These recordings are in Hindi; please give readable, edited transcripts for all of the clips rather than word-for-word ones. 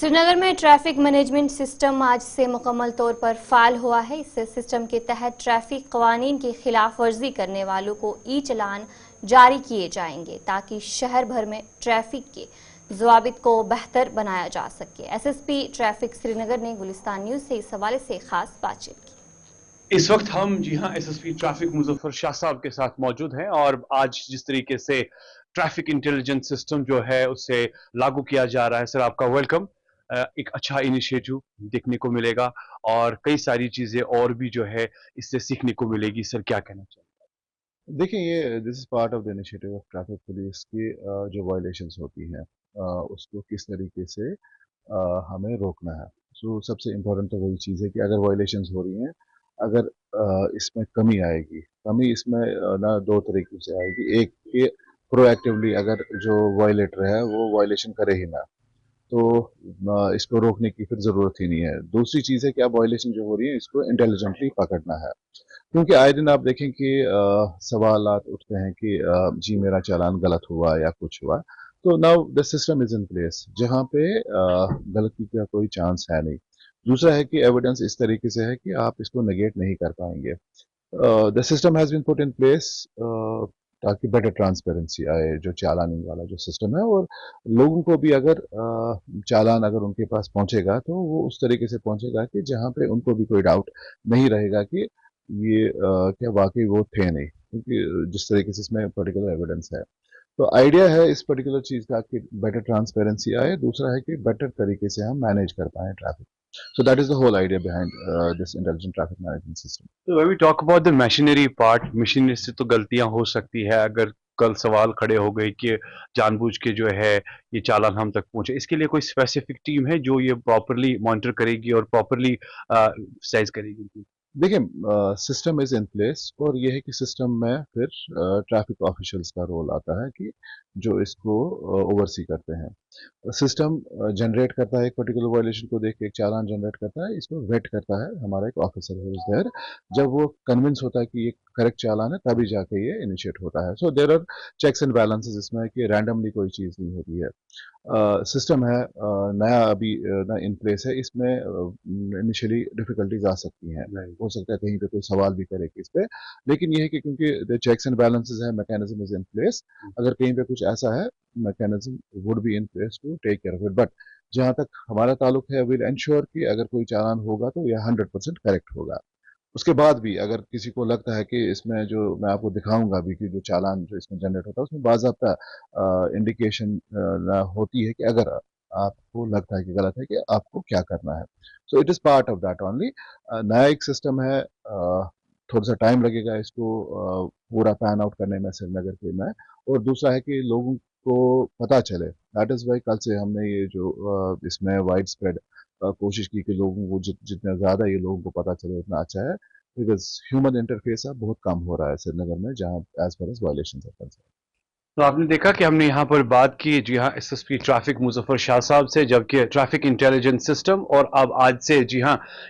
श्रीनगर में ट्रैफिक मैनेजमेंट सिस्टम आज से मुकम्मल तौर पर फाल हुआ है। इस सिस्टम के तहत ट्रैफिक कवानीन की खिलाफ वर्जी करने वालों को ई चालान जारी किए जाएंगे ताकि शहर भर में ट्रैफिक के ज़वाबित को बेहतर बनाया जा सके। SSP ट्रैफिक श्रीनगर ने गुलिस्तान न्यूज़ से इस हवाले से खास बातचीत की। इस वक्त हम SSP ट्रैफिक मुजफ्फर शाह साहब के साथ मौजूद हैं और आज जिस तरीके से ट्रैफिक इंटेलिजेंस सिस्टम जो है उसे लागू किया जा रहा है, सर आपका वेलकम। एक अच्छा इनिशिएटिव देखने को मिलेगा और कई सारी चीजें और भी जो है इससे सीखने को मिलेगी। सर क्या कहना चाहिए? देखिए, ये this is part of the initiative of traffic police की जो वायलेशंस होती हैं उसको किस तरीके से हमें रोकना है। सो सबसे इम्पोर्टेंट तो वही चीज़ है कि अगर वायलेशंस हो रही हैं, अगर इसमें कमी आएगी। कमी इसमें ना दो तरीके से आएगी। एक कि प्रोएक्टिवली अगर जो वायलेटर है वो वायलेशन करे ही ना, तो इसको रोकने की फिर ज़रूरत ही नहीं है। दूसरी चीज़ है कि अब वायलेशन जो हो रही है इसको इंटेलिजेंटली पकड़ना है, क्योंकि आए दिन आप देखें कि सवालात उठते हैं कि जी मेरा चालान गलत हुआ या कुछ हुआ। तो now the system is in place जहाँ पे गलती का कोई चांस है नहीं। दूसरा है कि एविडेंस इस तरीके से है कि आप इसको नेगेट नहीं कर पाएंगे। The system has been put in place ताकि बेटर ट्रांसपेरेंसी आए जो चालानी वाला जो सिस्टम है, और लोगों को भी अगर चालान अगर उनके पास पहुंचेगा तो वो उस तरीके से पहुंचेगा कि जहां पे उनको भी कोई डाउट नहीं रहेगा कि ये क्या वाकई वो थे नहीं, क्योंकि जिस तरीके से इसमें पर्टिकुलर एविडेंस है। तो आइडिया है इस पर्टिकुलर चीज का कि बेटर ट्रांसपेरेंसी आए। दूसरा है कि बेटर तरीके से हम मैनेज कर पाए traffic. So that is the whole idea behind this intelligent traffic management system. तो when we talk about the machinery part, machinery से तो गलतियां हो सकती है। अगर कल सवाल खड़े हो गए कि जानबूझ के जो है ये चालान हम तक पहुंचे, इसके लिए कोई स्पेसिफिक टीम है जो ये प्रॉपरली मॉनिटर करेगी और प्रॉपरली साइज करेगी? देखिए, सिस्टम इज इन प्लेस, और ये है कि सिस्टम में फिर ट्रैफिक ऑफिशियल्स का रोल आता है कि जो इसको ओवरसी करते हैं। सिस्टम जनरेट करता है एक पर्टिकुलर वायलेशन को देख के, एक चालान जनरेट करता है, इसको वेट करता है हमारा एक ऑफिसर है देयर। जब वो कन्विंस होता है कि ये करेक्ट चालान है तभी जाके ये इनिशिएट होता है। So there are checks and balances इसमें, कि रैंडमली कोई चीज़ नहीं होती है। सिस्टम है नया अभी ना इन प्लेस है, इसमें इनिशियली डिफिकल्टीज आ सकती हैं। हो सकता है कहीं पे कोई सवाल भी करे कि इस पे, लेकिन ये है कि क्योंकि द चेक्स एंड बैलेंसेस है, मैकेनिज्म इज इन प्लेस। अगर कहीं पे कुछ ऐसा है, mechanism would be in place to take care of it. But जहां तक हमारा ताल्लुक है, विल एंश्योर कि अगर कोई चालान होगा तो यह 100% करेक्ट होगा। उसके बाद भी अगर किसी को लगता है कि इसमें, जो मैं आपको दिखाऊंगा अभी, कि जो चालान जो इसमें जनरेट होता है उसमें बाज़ाब्ता इंडिकेशन होती है कि अगर आपको लगता है कि गलत है, कि आपको क्या करना है। So it is part of that only. नया एक सिस्टम है, थोड़ा सा टाइम लगेगा इसको पूरा पैन आउट करने में श्रीनगर के में। और दूसरा है कि लोगों को पता चले। दैट इज़ वाई कल से हमने ये जो इसमें वाइड स्प्रेड कोशिश की कि लोगों को जितना ज़्यादा ये लोगों को पता चले उतना अच्छा है, बिकॉज ह्यूमन इंटरफेस अब बहुत कम हो रहा है श्रीनगर में, जहाँ एज फार एज वायलेशन है कंसर्न। तो आपने देखा कि हमने यहाँ पर बात की SSP ट्रैफिक मुजफ्फर शाह साहब से, जबकि ट्रैफिक इंटेलिजेंस सिस्टम और अब आज से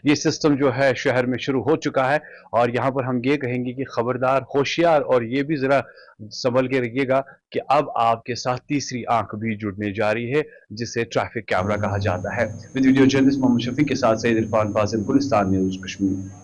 ये सिस्टम जो है शहर में शुरू हो चुका है। और यहाँ पर हम ये कहेंगे कि खबरदार, होशियार, और ये भी जरा संभल के रखिएगा कि अब आपके साथ तीसरी आंख भी जुड़ने जा रही है, जिसे ट्रैफिक कैमरा कहा जाता है। With video journalist Mohammad Shafiq के साथ सईद इरफान फाजिल, गुलिस्तान न्यूज़ कश्मीर।